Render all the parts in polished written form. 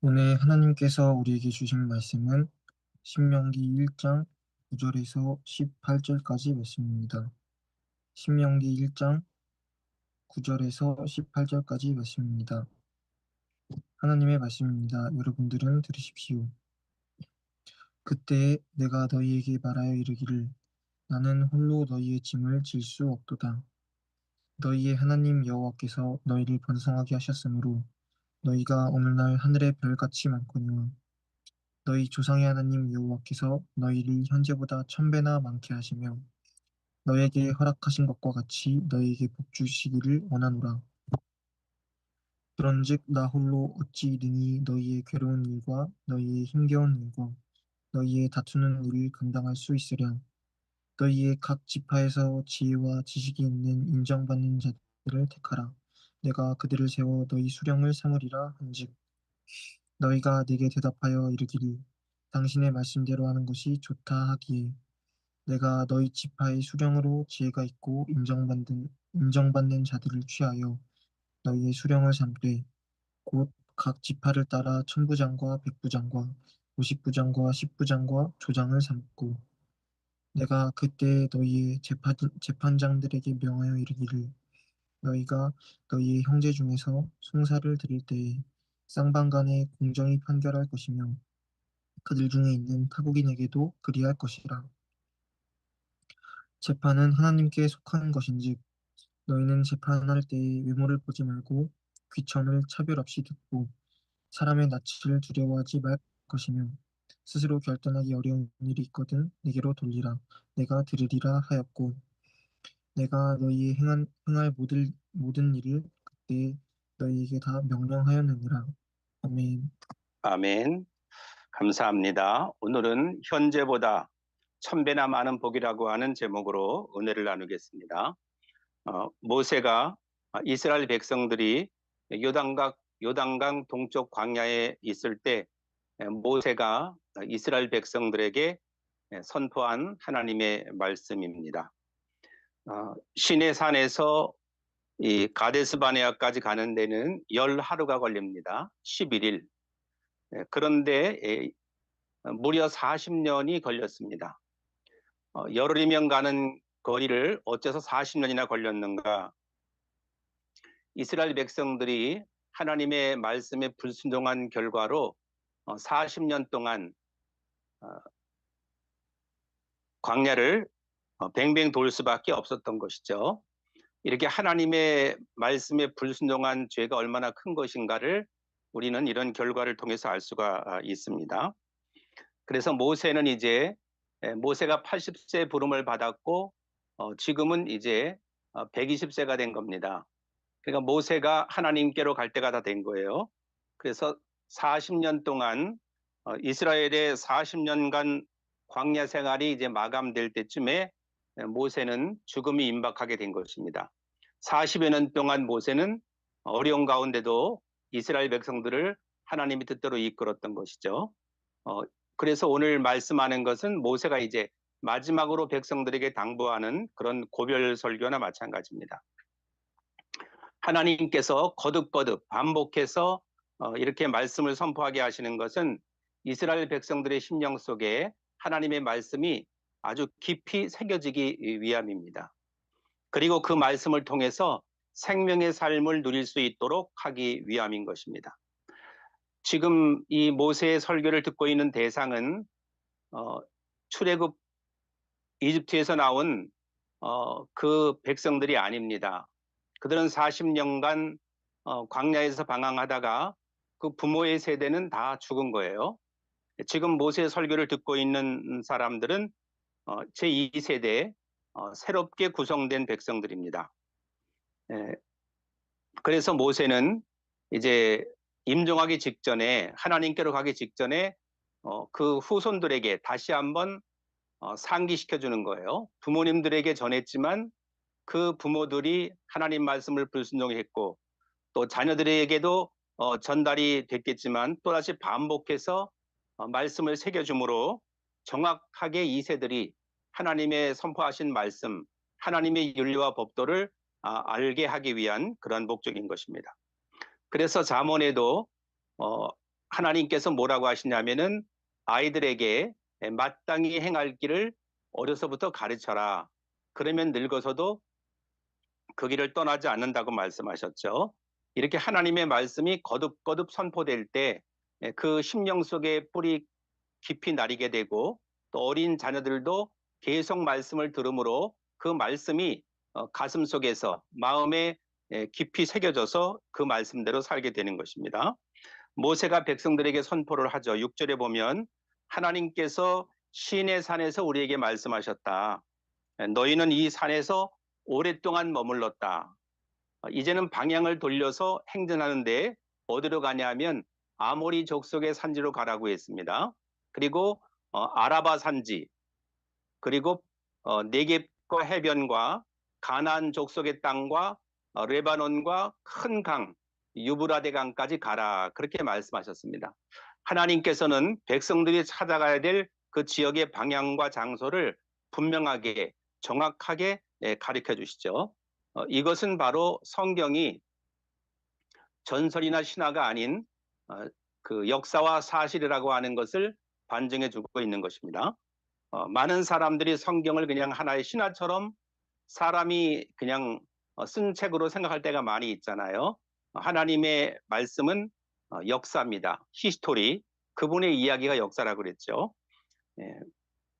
오늘 하나님께서 우리에게 주신 말씀은 신명기 1장 9절에서 18절까지 말씀입니다. 신명기 1장 9절에서 18절까지 말씀입니다. 하나님의 말씀입니다. 여러분들은 들으십시오. 그때 내가 너희에게 말하여 이르기를 나는 홀로 너희의 짐을 질 수 없도다. 너희의 하나님 여호와께서 너희를 번성하게 하셨으므로 너희가 오늘날 하늘의 별같이 많거니와 너희 조상의 하나님 여호와께서 너희를 현재보다 1000배나 많게 하시며 너희에게 허락하신 것과 같이 너희에게 복 주시기를 원하노라. 그런즉 나 홀로 어찌 능히 너희의 괴로운 일과 너희의 힘겨운 일과 너희의 다투는 일을 감당할 수 있으랴. 너희의 각 지파에서 지혜와 지식이 있는 인정받는 자들을 택하라. 내가 그들을 세워 너희 수령을 삼으리라 한즉 너희가 내게 대답하여 이르기를 당신의 말씀대로 하는 것이 좋다 하기에 내가 너희 지파의 수령으로 지혜가 있고 인정받는 자들을 취하여 너희의 수령을 삼되 곧 각 지파를 따라 천부장과 백부장과 오십부장과 십부장과 조장을 삼고 내가 그때 너희의 재판장들에게 명하여 이르기를 너희가 너희의 형제 중에서 송사를 드릴 때에 쌍방간에 공정히 판결할 것이며 그들 중에 있는 타국인에게도 그리할 것이라. 재판은 하나님께 속한 것인즉 너희는 재판할 때에 외모를 보지 말고 귀천을 차별 없이 듣고 사람의 낯을 두려워하지 말 것이며 스스로 결단하기 어려운 일이 있거든 내게로 돌리라 내가 들으리라 하였고 내가 너희의 행할 모든 일을 그때 너희에게 다 명령하였느니라. 아멘. 아멘. 감사합니다. 오늘은 현재보다 1000배나 많은 복이라고 하는 제목으로 은혜를 나누겠습니다. 모세가 이스라엘 백성들이 요단강 동쪽 광야에 있을 때 모세가 이스라엘 백성들에게 선포한 하나님의 말씀입니다. 시내 산에서 이 가데스 바네아까지 가는 데는 10하루가 걸립니다. 11일. 그런데 무려 40년이 걸렸습니다. 열흘이면 가는 거리를 어째서 40년이나 걸렸는가? 이스라엘 백성들이 하나님의 말씀에 불순종한 결과로 40년 동안 광야를 뱅뱅 돌 수밖에 없었던 것이죠. 이렇게 하나님의 말씀에 불순종한 죄가 얼마나 큰 것인가를 우리는 이런 결과를 통해서 알 수가 있습니다. 그래서 모세는 이제 모세가 80세 부름을 받았고 지금은 이제 120세가 된 겁니다. 그러니까 모세가 하나님께로 갈 때가 다 된 거예요. 그래서 40년 동안 이스라엘의 40년간 광야 생활이 이제 마감될 때쯤에 모세는 죽음이 임박하게 된 것입니다. 40여 년 동안 모세는 어려운 가운데도 이스라엘 백성들을 하나님의 뜻대로 이끌었던 것이죠. 그래서 오늘 말씀하는 것은 모세가 이제 마지막으로 백성들에게 당부하는 그런 고별 설교나 마찬가지입니다. 하나님께서 거듭거듭 반복해서 이렇게 말씀을 선포하게 하시는 것은 이스라엘 백성들의 심령 속에 하나님의 말씀이 아주 깊이 새겨지기 위함입니다. 그리고 그 말씀을 통해서 생명의 삶을 누릴 수 있도록 하기 위함인 것입니다. 지금 이 모세의 설교를 듣고 있는 대상은 출애굽 이집트에서 나온 그 백성들이 아닙니다. 그들은 40년간 광야에서 방황하다가 그 부모의 세대는 다 죽은 거예요. 지금 모세의 설교를 듣고 있는 사람들은 제2세대 새롭게 구성된 백성들입니다. 그래서 모세는 이제 임종하기 직전에 하나님께로 가기 직전에 그 후손들에게 다시 한번 상기시켜 주는 거예요. 부모님들에게 전했지만 그 부모들이 하나님 말씀을 불순종했고 또 자녀들에게도 전달이 됐겠지만 또다시 반복해서 말씀을 새겨주므로 정확하게 이 세들이 하나님의 선포하신 말씀, 하나님의 윤리와 법도를 알게 하기 위한 그런 목적인 것입니다. 그래서 잠언에도 하나님께서 뭐라고 하시냐면은 아이들에게 마땅히 행할 길을 어려서부터 가르쳐라. 그러면 늙어서도 그 길을 떠나지 않는다고 말씀하셨죠. 이렇게 하나님의 말씀이 거듭거듭 선포될 때 그 심령 속에 뿌리 깊이 나리게 되고 또 어린 자녀들도 계속 말씀을 들음으로 그 말씀이 가슴 속에서 마음에 깊이 새겨져서 그 말씀대로 살게 되는 것입니다. 모세가 백성들에게 선포를 하죠. 6절에 보면 하나님께서 시내 산에서 우리에게 말씀하셨다. 너희는 이 산에서 오랫동안 머물렀다. 이제는 방향을 돌려서 행진하는데 어디로 가냐면 아모리 족속의 산지로 가라고 했습니다. 그리고 아라바 산지, 그리고 네겝과 해변과 가나안 족속의 땅과 레바논과 큰 강, 유브라데 강까지 가라. 그렇게 말씀하셨습니다. 하나님께서는 백성들이 찾아가야 될 그 지역의 방향과 장소를 분명하게 정확하게 가르쳐 주시죠. 이것은 바로 성경이 전설이나 신화가 아닌 그 역사와 사실이라고 하는 것을 반증해 주고 있는 것입니다. 많은 사람들이 성경을 그냥 하나의 신화처럼 사람이 그냥 쓴 책으로 생각할 때가 많이 있잖아요. 하나님의 말씀은 역사입니다. 히스토리, 그분의 이야기가 역사라고 그랬죠.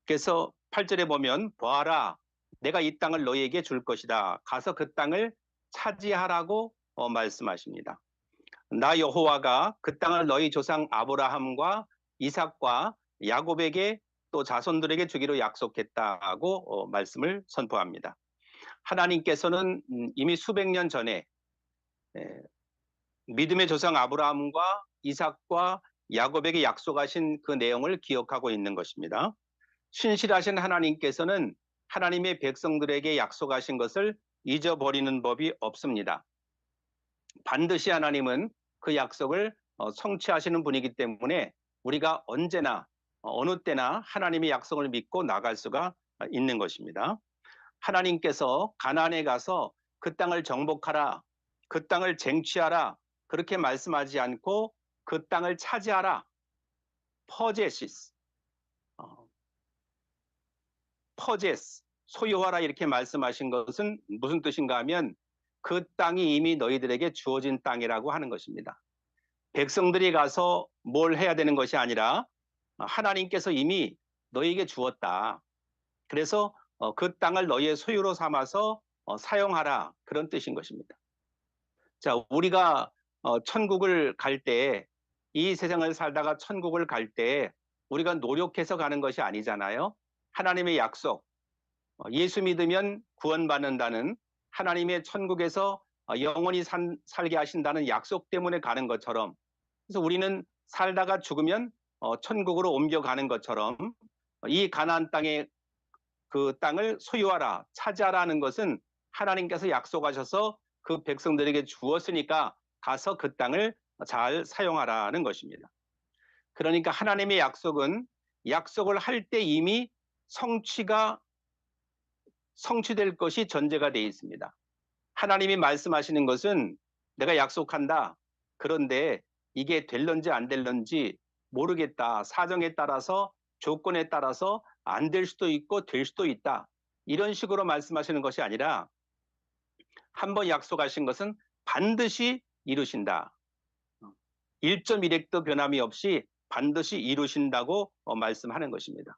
그래서 8절에 보면 보아라, 내가 이 땅을 너희에게 줄 것이다. 가서 그 땅을 차지하라고 말씀하십니다. 나 여호와가 그 땅을 너희 조상 아브라함과 이삭과 야곱에게 또 자손들에게 주기로 약속했다고 말씀을 선포합니다. 하나님께서는 이미 수백 년 전에 믿음의 조상 아브라함과 이삭과 야곱에게 약속하신 그 내용을 기억하고 있는 것입니다. 신실하신 하나님께서는 하나님의 백성들에게 약속하신 것을 잊어버리는 법이 없습니다. 반드시 하나님은 그 약속을 성취하시는 분이기 때문에 우리가 언제나 어느 때나 하나님의 약속을 믿고 나갈 수가 있는 것입니다. 하나님께서 가나안에 가서 그 땅을 정복하라, 그 땅을 쟁취하라 그렇게 말씀하지 않고 그 땅을 차지하라, 퍼제시스, 퍼제스, 소유하라 이렇게 말씀하신 것은 무슨 뜻인가 하면 그 땅이 이미 너희들에게 주어진 땅이라고 하는 것입니다. 백성들이 가서 뭘 해야 되는 것이 아니라 하나님께서 이미 너희에게 주었다. 그래서 그 땅을 너희의 소유로 삼아서 사용하라 그런 뜻인 것입니다. 자, 우리가 천국을 갈 때, 이 세상을 살다가 천국을 갈 때 우리가 노력해서 가는 것이 아니잖아요. 하나님의 약속, 예수 믿으면 구원받는다는 하나님의 천국에서 영원히 살게 하신다는 약속 때문에 가는 것처럼, 그래서 우리는 살다가 죽으면 천국으로 옮겨가는 것처럼 이 가나안 땅에 그 땅을 소유하라, 차지하라는 것은 하나님께서 약속하셔서 그 백성들에게 주었으니까 가서 그 땅을 잘 사용하라는 것입니다. 그러니까 하나님의 약속은 약속을 할 때 이미 성취될 것이 전제가 되어 있습니다. 하나님이 말씀하시는 것은 내가 약속한다. 그런데 이게 될런지 안 될런지 모르겠다. 사정에 따라서 조건에 따라서 안 될 수도 있고 될 수도 있다. 이런 식으로 말씀하시는 것이 아니라 한번 약속하신 것은 반드시 이루신다. 1.1획도 변함이 없이 반드시 이루신다고 말씀하는 것입니다.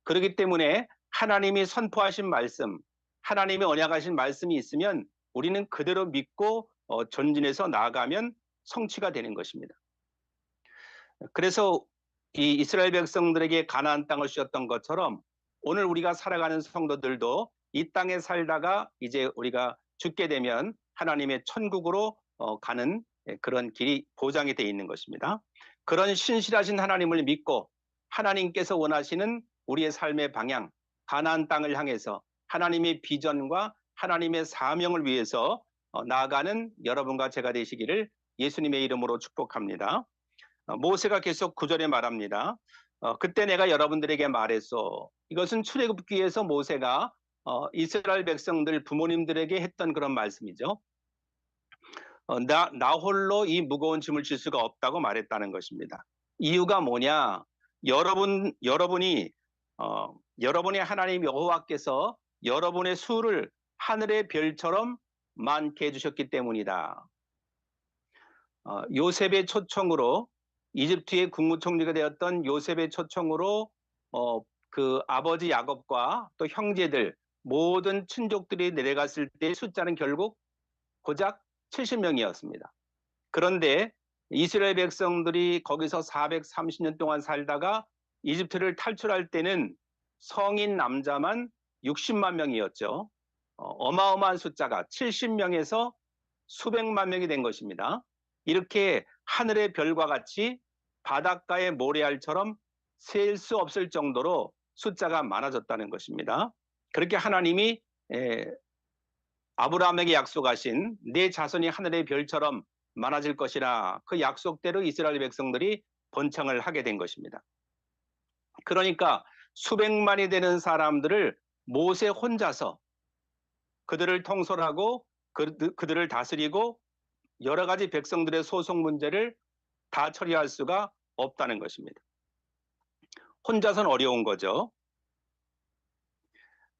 그렇기 때문에 하나님이 선포하신 말씀, 하나님이 언약하신 말씀이 있으면 우리는 그대로 믿고 전진해서 나아가면 성취가 되는 것입니다. 그래서 이 이스라엘 백성들에게 가나안 땅을 주셨던 것처럼 오늘 우리가 살아가는 성도들도 이 땅에 살다가 이제 우리가 죽게 되면 하나님의 천국으로 가는 그런 길이 보장이 되어 있는 것입니다. 그런 신실하신 하나님을 믿고 하나님께서 원하시는 우리의 삶의 방향, 가나안 땅을 향해서 하나님의 비전과 하나님의 사명을 위해서 나아가는 여러분과 제가 되시기를 예수님의 이름으로 축복합니다. 모세가 계속 9절에 말합니다. 그때 내가 여러분들에게 말했소. 이것은 출애굽기에서 모세가 이스라엘 백성들 부모님들에게 했던 그런 말씀이죠. 나 홀로 이 무거운 짐을 질 수가 없다고 말했다는 것입니다. 이유가 뭐냐? 여러분이 하나님 여호와께서 여러분의 수를 하늘의 별처럼 많게 해주셨기 때문이다. 요셉의 초청으로, 이집트의 국무총리가 되었던 요셉의 초청으로 그 아버지 야곱과 또 형제들 모든 친족들이 내려갔을 때 숫자는 결국 고작 70명이었습니다. 그런데 이스라엘 백성들이 거기서 430년 동안 살다가 이집트를 탈출할 때는 성인 남자만 60만 명이었죠. 어마어마한 숫자가 70명에서 수백만 명이 된 것입니다. 이렇게 하늘의 별과 같이 바닷가의 모래알처럼 셀 수 없을 정도로 숫자가 많아졌다는 것입니다. 그렇게 하나님이 아브라함에게 약속하신 내 자손이 하늘의 별처럼 많아질 것이라, 그 약속대로 이스라엘 백성들이 번창을 하게 된 것입니다. 그러니까 수백만이 되는 사람들을 모세 혼자서 그들을 통솔하고 그들을 다스리고 여러 가지 백성들의 소송 문제를 다 처리할 수가 없다는 것입니다. 혼자서는 어려운 거죠.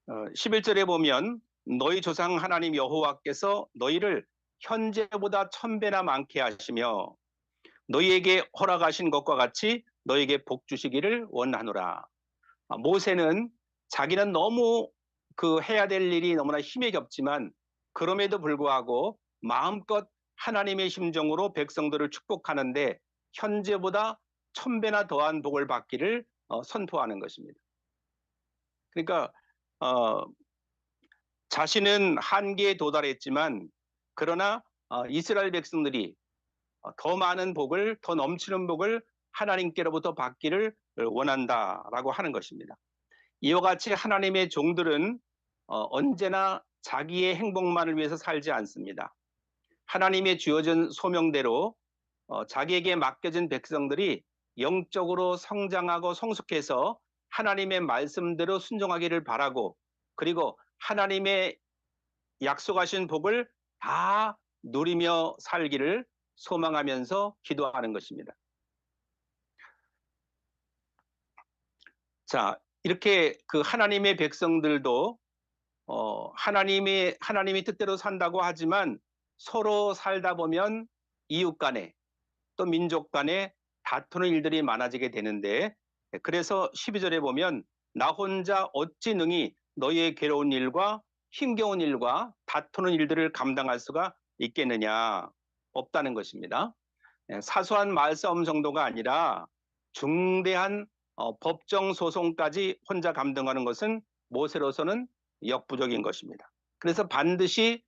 11절에 보면 너희 조상 하나님 여호와께서 너희를 현재보다 1000배나 많게 하시며 너희에게 허락하신 것과 같이 너희에게 복 주시기를 원하노라. 모세는 자기는 너무 해야 될 일이 너무나 힘에 겹지만 그럼에도 불구하고 마음껏 하나님의 심정으로 백성들을 축복하는데 현재보다 1000배나 더한 복을 받기를 선포하는 것입니다. 그러니까 자신은 한계에 도달했지만 그러나 이스라엘 백성들이 더 많은 복을, 더 넘치는 복을 하나님께로부터 받기를 원한다라고 하는 것입니다. 이와 같이 하나님의 종들은 언제나 자기의 행복만을 위해서 살지 않습니다. 하나님의 주어진 소명대로 자기에게 맡겨진 백성들이 영적으로 성장하고 성숙해서 하나님의 말씀대로 순종하기를 바라고, 그리고 하나님의 약속하신 복을 다 누리며 살기를 소망하면서 기도하는 것입니다. 자, 이렇게 그 하나님의 백성들도 하나님이 뜻대로 산다고 하지만 서로 살다 보면 이웃 간에 또 민족 간에 다투는 일들이 많아지게 되는데, 그래서 12절에 보면 나 혼자 어찌 능히 너희의 괴로운 일과 힘겨운 일과 다투는 일들을 감당할 수가 있겠느냐, 없다는 것입니다. 사소한 말싸움 정도가 아니라 중대한 법정 소송까지 혼자 감당하는 것은 모세로서는 역부족인 것입니다. 그래서 반드시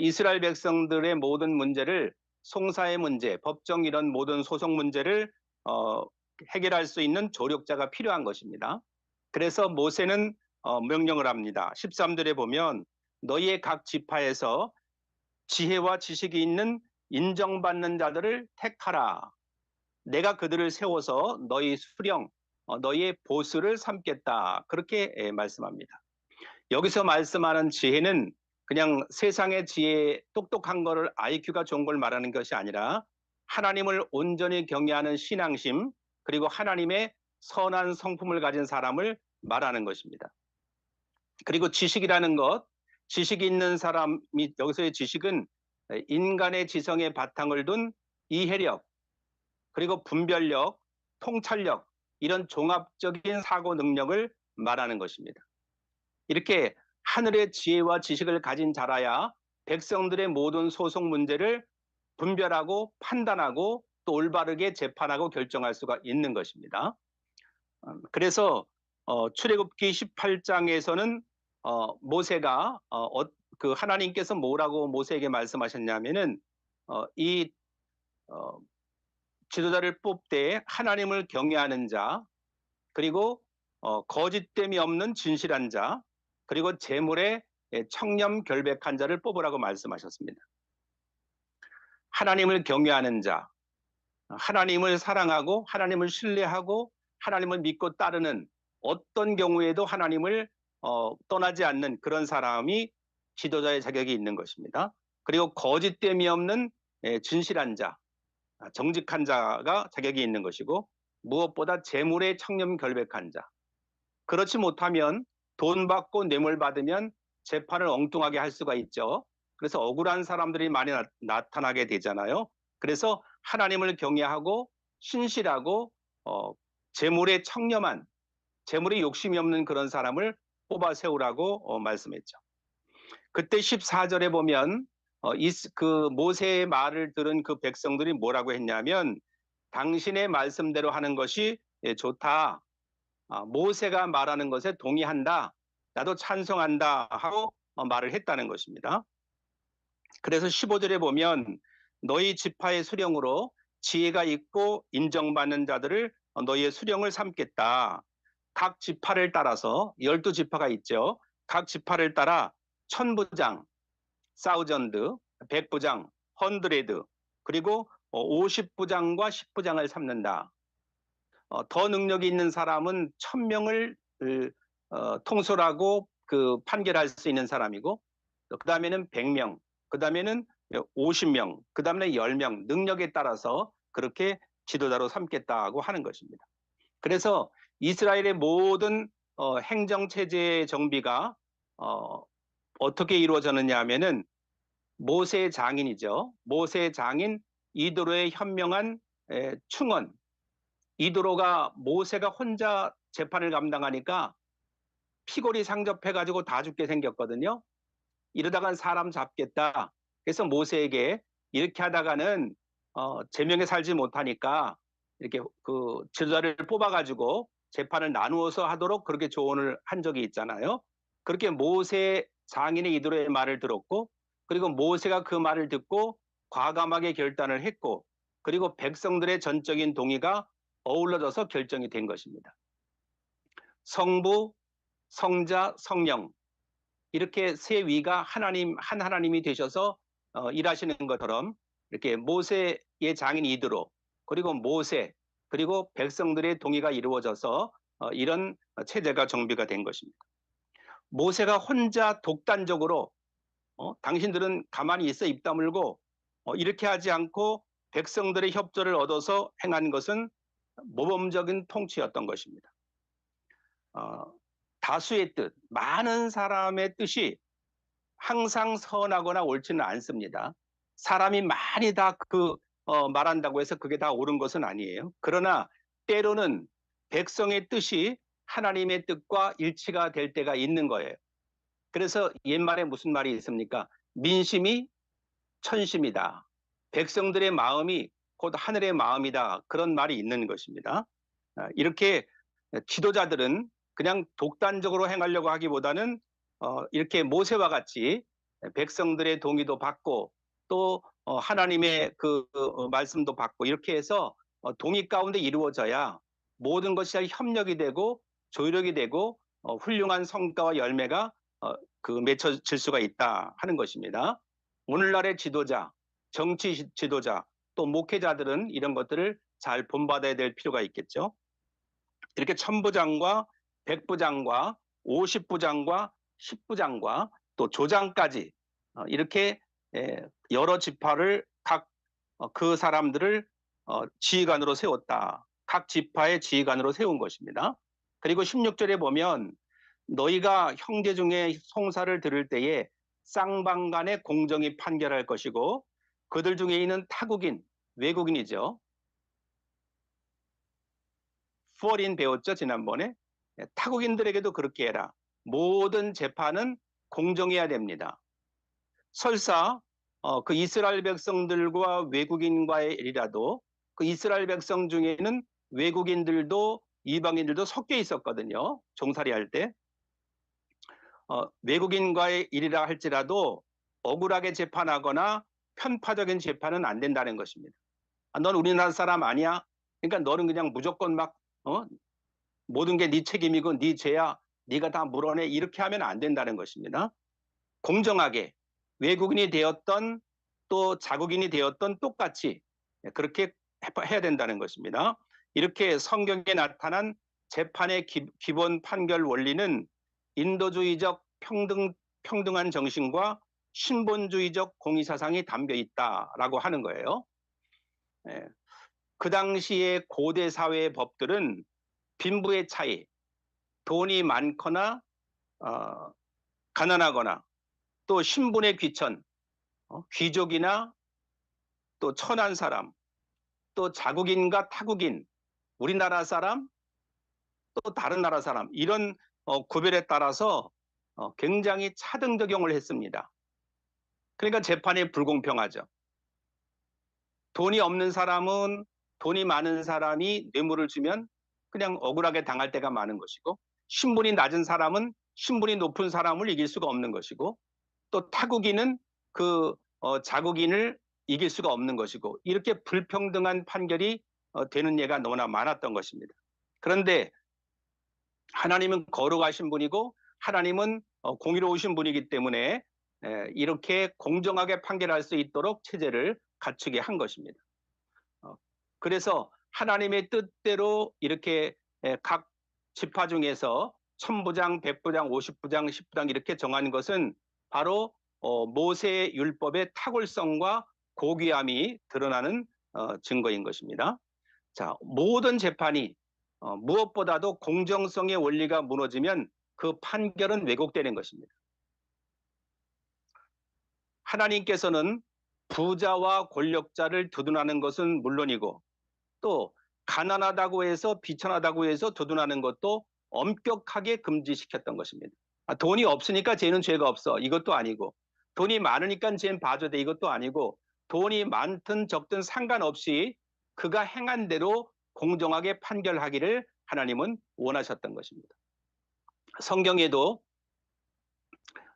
이스라엘 백성들의 모든 문제를, 송사의 문제, 법정 이런 모든 소송 문제를 해결할 수 있는 조력자가 필요한 것입니다. 그래서 모세는 명령을 합니다. 13절에 보면 너희의 각 지파에서 지혜와 지식이 있는 인정받는 자들을 택하라. 내가 그들을 세워서 너희 수령, 너희의 보수를 삼겠다. 그렇게 말씀합니다. 여기서 말씀하는 지혜는 그냥 세상의 지혜, 똑똑한 거를 IQ가 좋은 걸 말하는 것이 아니라 하나님을 온전히 경외하는 신앙심, 그리고 하나님의 선한 성품을 가진 사람을 말하는 것입니다. 그리고 지식이라는 것, 지식이 있는 사람이, 여기서의 지식은 인간의 지성의 바탕을 둔 이해력, 그리고 분별력, 통찰력, 이런 종합적인 사고 능력을 말하는 것입니다. 이렇게 하늘의 지혜와 지식을 가진 자라야 백성들의 모든 소송 문제를 분별하고 판단하고 또 올바르게 재판하고 결정할 수가 있는 것입니다. 그래서 출애굽기 18장에서는 모세가 그 하나님께서 뭐라고 모세에게 말씀하셨냐면은 이 지도자를 뽑되 하나님을 경외하는 자, 그리고 거짓됨이 없는 진실한 자, 그리고 재물에 청렴 결백한 자를 뽑으라고 말씀하셨습니다. 하나님을 경외하는 자, 하나님을 사랑하고 하나님을 신뢰하고 하나님을 믿고 따르는, 어떤 경우에도 하나님을 떠나지 않는 그런 사람이 지도자의 자격이 있는 것입니다. 그리고 거짓됨이 없는 진실한 자, 정직한 자가 자격이 있는 것이고, 무엇보다 재물에 청렴 결백한 자. 그렇지 못하면 돈 받고 뇌물 받으면 재판을 엉뚱하게 할 수가 있죠. 그래서 억울한 사람들이 많이 나타나게 되잖아요. 그래서 하나님을 경외하고 신실하고 재물에 청렴한, 재물에 욕심이 없는 그런 사람을 뽑아 세우라고 말씀했죠. 그때 14절에 보면 그 모세의 말을 들은 그 백성들이 뭐라고 했냐면 당신의 말씀대로 하는 것이 좋다. 모세가 말하는 것에 동의한다. 나도 찬성한다 하고 말을 했다는 것입니다. 그래서 15절에 보면 너희 지파의 수령으로 지혜가 있고 인정받는 자들을 너희의 수령을 삼겠다. 각 지파를 따라서 12지파가 있죠. 각 지파를 따라 천부장, 사우전드, 백부장, 헌드레드, 그리고 50부장과 10부장을 삼는다. 더 능력이 있는 사람은 1000명을 통솔하고 그 판결할 수 있는 사람이고, 그 다음에는 100명, 그 다음에는 50명, 그 다음에 10명, 능력에 따라서 그렇게 지도자로 삼겠다고 하는 것입니다. 그래서 이스라엘의 모든 행정체제의 정비가 어떻게 이루어졌느냐 하면은 모세의 장인이죠. 모세의 장인 이도로의 현명한 충원. 이도로가 모세가 혼자 재판을 감당하니까 피골이 상접해가지고 다 죽게 생겼거든요. 이러다간 사람 잡겠다. 그래서 모세에게 이렇게 하다가는 제명에 살지 못하니까 이렇게 그 지도자를 뽑아가지고 재판을 나누어서 하도록 그렇게 조언을 한 적이 있잖아요. 그렇게 모세 장인의 이도로의 말을 들었고, 그리고 모세가 그 말을 듣고 과감하게 결단을 했고, 그리고 백성들의 전적인 동의가 어우러져서 결정이 된 것입니다. 성부, 성자, 성령, 이렇게 세 위가 하나님, 한 하나님이 되셔서 일하시는 것처럼 이렇게 모세의 장인 이드로, 그리고 모세, 그리고 백성들의 동의가 이루어져서 이런 체제가 정비가 된 것입니다. 모세가 혼자 독단적으로 당신들은 가만히 있어 입 다물고 이렇게 하지 않고 백성들의 협조를 얻어서 행한 것은 모범적인 통치였던 것입니다. 다수의 뜻, 많은 사람의 뜻이 항상 선하거나 옳지는 않습니다. 사람이 많이 다 말한다고 해서 그게 다 옳은 것은 아니에요. 그러나 때로는 백성의 뜻이 하나님의 뜻과 일치가 될 때가 있는 거예요. 그래서 옛말에 무슨 말이 있습니까? 민심이 천심이다. 백성들의 마음이 곧 하늘의 마음이다. 그런 말이 있는 것입니다. 이렇게 지도자들은 그냥 독단적으로 행하려고 하기보다는 이렇게 모세와 같이 백성들의 동의도 받고 또 하나님의 그 말씀도 받고 이렇게 해서 동의 가운데 이루어져야 모든 것이 협력이 되고 조력이 되고 훌륭한 성과와 열매가 맺혀질 수가 있다 하는 것입니다. 오늘날의 지도자, 정치 지도자, 또 목회자들은 이런 것들을 잘 본받아야 될 필요가 있겠죠. 이렇게 천부장과 백부장과 50부장과 10부장과 또 조장까지 이렇게 여러 지파를 각 그 사람들을 지휘관으로 세웠다. 각 지파의 지휘관으로 세운 것입니다. 그리고 16절에 보면 너희가 형제 중에 송사를 들을 때에 쌍방간에 공정히 판결할 것이고 그들 중에 있는 타국인, 외국인이죠. foreign 배웠죠, 지난번에. 타국인들에게도 그렇게 해라. 모든 재판은 공정해야 됩니다. 설사 그 이스라엘 백성들과 외국인과의 일이라도 그 이스라엘 백성 중에는 외국인들도 이방인들도 섞여 있었거든요. 종살이 할 때. 외국인과의 일이라 할지라도 억울하게 재판하거나 편파적인 재판은 안 된다는 것입니다. 넌 우리나라 사람 아니야? 그러니까 너는 그냥 무조건 막 모든 게 네 책임이고 네 죄야. 네가 다 물어내. 이렇게 하면 안 된다는 것입니다. 공정하게 외국인이 되었던 또 자국인이 되었던 똑같이 그렇게 해야 된다는 것입니다. 이렇게 성경에 나타난 재판의 기본 판결 원리는 인도주의적 평등한 정신과 신본주의적 공의사상이 담겨 있다라고 하는 거예요. 그 당시에 고대 사회의 법들은 빈부의 차이, 돈이 많거나 가난하거나 또 신분의 귀천, 귀족이나 또 천한 사람, 또 자국인과 타국인, 우리나라 사람, 또 다른 나라 사람 이런 구별에 따라서 굉장히 차등 적용을 했습니다. 그러니까 재판이 불공평하죠. 돈이 없는 사람은 돈이 많은 사람이 뇌물을 주면 그냥 억울하게 당할 때가 많은 것이고, 신분이 낮은 사람은 신분이 높은 사람을 이길 수가 없는 것이고, 또 타국인은 그 자국인을 이길 수가 없는 것이고, 이렇게 불평등한 판결이 되는 예가 너무나 많았던 것입니다. 그런데 하나님은 거룩하신 분이고 하나님은 공의로우신 분이기 때문에 이렇게 공정하게 판결할 수 있도록 체제를 갖추게 한 것입니다. 그래서 하나님의 뜻대로 이렇게 각 지파 중에서 1000부장, 100부장, 50부장, 10부장 이렇게 정한 것은 바로 모세의 율법의 탁월성과 고귀함이 드러나는 증거인 것입니다. 자, 모든 재판이 무엇보다도 공정성의 원리가 무너지면 그 판결은 왜곡되는 것입니다. 하나님께서는 부자와 권력자를 두둔하는 것은 물론이고, 또 가난하다고 해서 비천하다고 해서 두둔하는 것도 엄격하게 금지시켰던 것입니다. 돈이 없으니까 쟤는 죄가 없어, 이것도 아니고, 돈이 많으니까 쟤는 봐줘야 이것도 아니고, 돈이 많든 적든 상관없이 그가 행한 대로 공정하게 판결하기를 하나님은 원하셨던 것입니다. 성경에도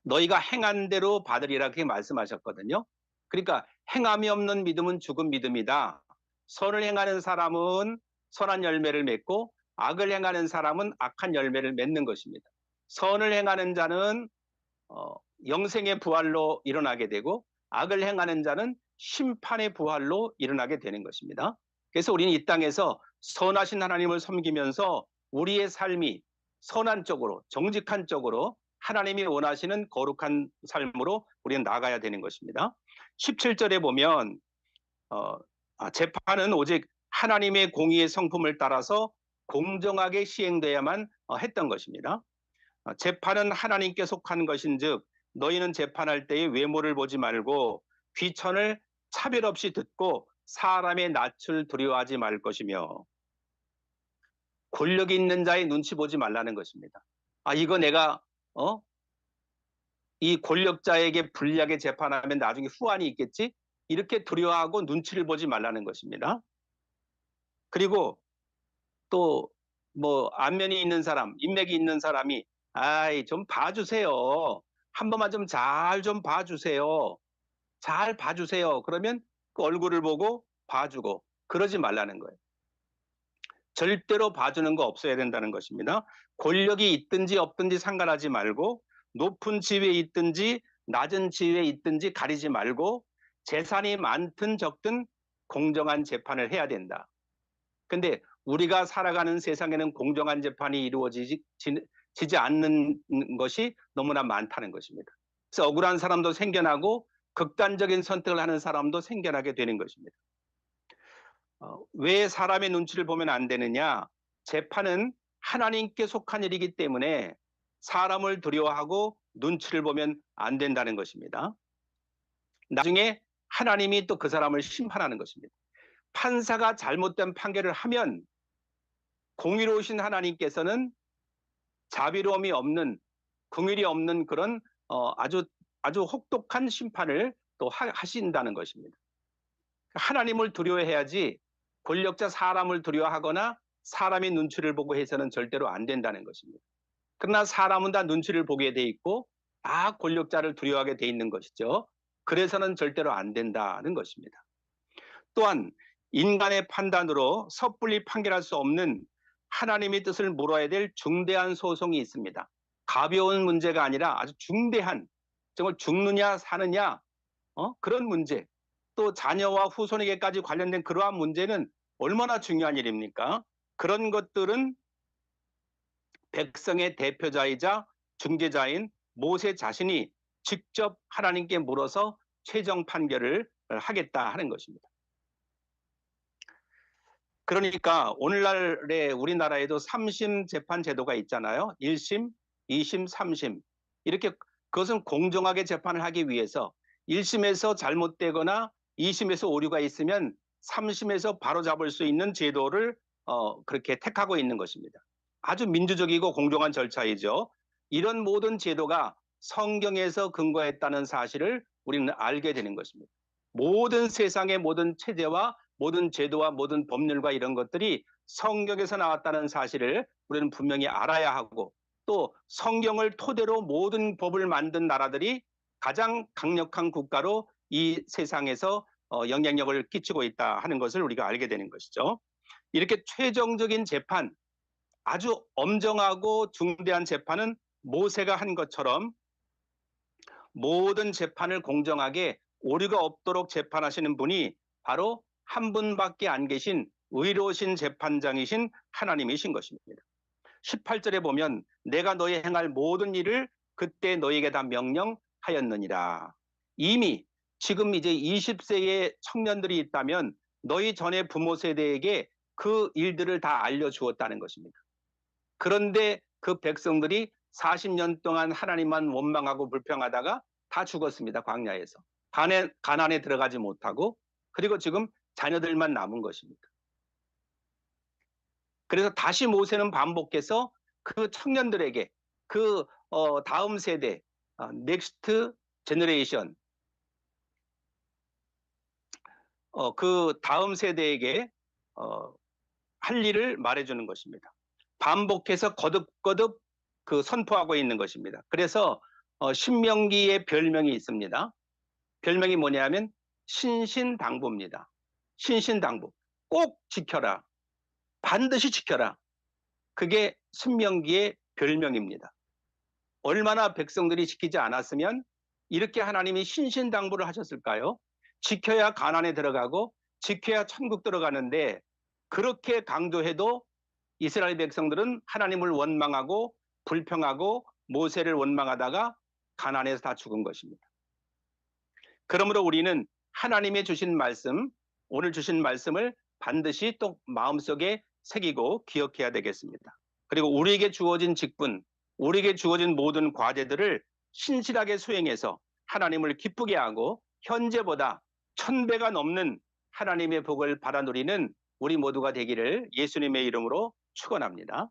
너희가 행한 대로 받으리라 그렇게 말씀하셨거든요. 그러니까 행함이 없는 믿음은 죽은 믿음이다. 선을 행하는 사람은 선한 열매를 맺고 악을 행하는 사람은 악한 열매를 맺는 것입니다. 선을 행하는 자는 영생의 부활로 일어나게 되고, 악을 행하는 자는 심판의 부활로 일어나게 되는 것입니다. 그래서 우리는 이 땅에서 선하신 하나님을 섬기면서 우리의 삶이 선한 쪽으로, 정직한 쪽으로, 하나님이 원하시는 거룩한 삶으로 우리는 나아가야 되는 것입니다. 17절에 보면 재판은 오직 하나님의 공의의 성품을 따라서 공정하게 시행돼야만 했던 것입니다. 재판은 하나님께 속한 것인즉 너희는 재판할 때에 외모를 보지 말고 귀천을 차별 없이 듣고 사람의 낯을 두려워하지 말 것이며, 권력이 있는 자의 눈치 보지 말라는 것입니다. 이거 내가 이 권력자에게 불리하게 재판하면 나중에 후환이 있겠지? 이렇게 두려워하고 눈치를 보지 말라는 것입니다. 그리고 또 뭐 안면이 있는 사람, 인맥이 있는 사람이 좀 봐주세요. 한 번만 좀 잘 좀 봐주세요. 잘 봐주세요. 그러면 그 얼굴을 보고 봐주고, 그러지 말라는 거예요. 절대로 봐주는 거 없어야 된다는 것입니다. 권력이 있든지 없든지 상관하지 말고, 높은 지위에 있든지 낮은 지위에 있든지 가리지 말고, 재산이 많든 적든 공정한 재판을 해야 된다. 근데 우리가 살아가는 세상에는 공정한 재판이 이루어지지 않는 것이 너무나 많다는 것입니다. 그래서 억울한 사람도 생겨나고 극단적인 선택을 하는 사람도 생겨나게 되는 것입니다. 왜 사람의 눈치를 보면 안 되느냐? 재판은 하나님께 속한 일이기 때문에 사람을 두려워하고 눈치를 보면 안 된다는 것입니다. 나중에 하나님이 또 그 사람을 심판하는 것입니다. 판사가 잘못된 판결을 하면 공의로우신 하나님께서는 자비로움이 없는, 긍휼이 없는 그런 아주 혹독한 심판을 또 하신다는 것입니다. 하나님을 두려워해야지 권력자 사람을 두려워하거나 사람의 눈치를 보고 해서는 절대로 안 된다는 것입니다. 그러나 사람은 다 눈치를 보게 돼 있고 다 권력자를 두려워하게 돼 있는 것이죠. 그래서는 절대로 안 된다는 것입니다. 또한 인간의 판단으로 섣불리 판결할 수 없는 하나님의 뜻을 물어야 될 중대한 소송이 있습니다. 가벼운 문제가 아니라 아주 중대한, 정말 죽느냐 사느냐 그런 문제, 또 자녀와 후손에게까지 관련된 그러한 문제는 얼마나 중요한 일입니까? 그런 것들은 백성의 대표자이자 중재자인 모세 자신이 직접 하나님께 물어서 최종 판결을 하겠다 하는 것입니다. 그러니까 오늘날의 우리나라에도 3심 재판 제도가 있잖아요. 1심, 2심, 3심. 이렇게 그것은 공정하게 재판을 하기 위해서 1심에서 잘못되거나 2심에서 오류가 있으면 3심에서 바로잡을 수 있는 제도를 그렇게 택하고 있는 것입니다. 아주 민주적이고 공정한 절차이죠. 이런 모든 제도가 성경에서 근거했다는 사실을 우리는 알게 되는 것입니다. 모든 세상의 모든 체제와 모든 제도와 모든 법률과 이런 것들이 성경에서 나왔다는 사실을 우리는 분명히 알아야 하고, 또 성경을 토대로 모든 법을 만든 나라들이 가장 강력한 국가로 이 세상에서 영향력을 끼치고 있다 하는 것을 우리가 알게 되는 것이죠. 이렇게 최종적인 재판, 아주 엄정하고 중대한 재판은 모세가 한 것처럼 모든 재판을 공정하게 오류가 없도록 재판하시는 분이 바로 한 분밖에 안 계신 의로우신 재판장이신 하나님이신 것입니다. 18절에 보면 내가 너희 행할 모든 일을 그때 너희에게 다 명령하였느니라. 이미 지금 이제 20세의 청년들이 있다면 너희 전에 부모 세대에게 그 일들을 다 알려주었다는 것입니다. 그런데 그 백성들이 40년 동안 하나님만 원망하고 불평하다가 다 죽었습니다. 광야에서. 가나안에 들어가지 못하고, 그리고 지금 자녀들만 남은 것입니다. 그래서 다시 모세는 반복해서 그 청년들에게 그 다음 세대, 넥스트 제너레이션, 그 다음 세대에게 할 일을 말해주는 것입니다. 반복해서 거듭거듭 그 선포하고 있는 것입니다. 그래서 신명기의 별명이 있습니다. 별명이 뭐냐면 신신당부입니다. 신신당부. 꼭 지켜라. 반드시 지켜라. 그게 신명기의 별명입니다. 얼마나 백성들이 지키지 않았으면 이렇게 하나님이 신신당부를 하셨을까요? 지켜야 가나안에 들어가고 지켜야 천국 들어가는데, 그렇게 강조해도 이스라엘 백성들은 하나님을 원망하고 불평하고 모세를 원망하다가 가나안에서 다 죽은 것입니다. 그러므로 우리는 하나님의 주신 말씀, 오늘 주신 말씀을 반드시 또 마음속에 새기고 기억해야 되겠습니다. 그리고 우리에게 주어진 직분, 우리에게 주어진 모든 과제들을 신실하게 수행해서 하나님을 기쁘게 하고 현재보다 1000배가 넘는 하나님의 복을 받아 누리는 우리 모두가 되기를 예수님의 이름으로 축원합니다.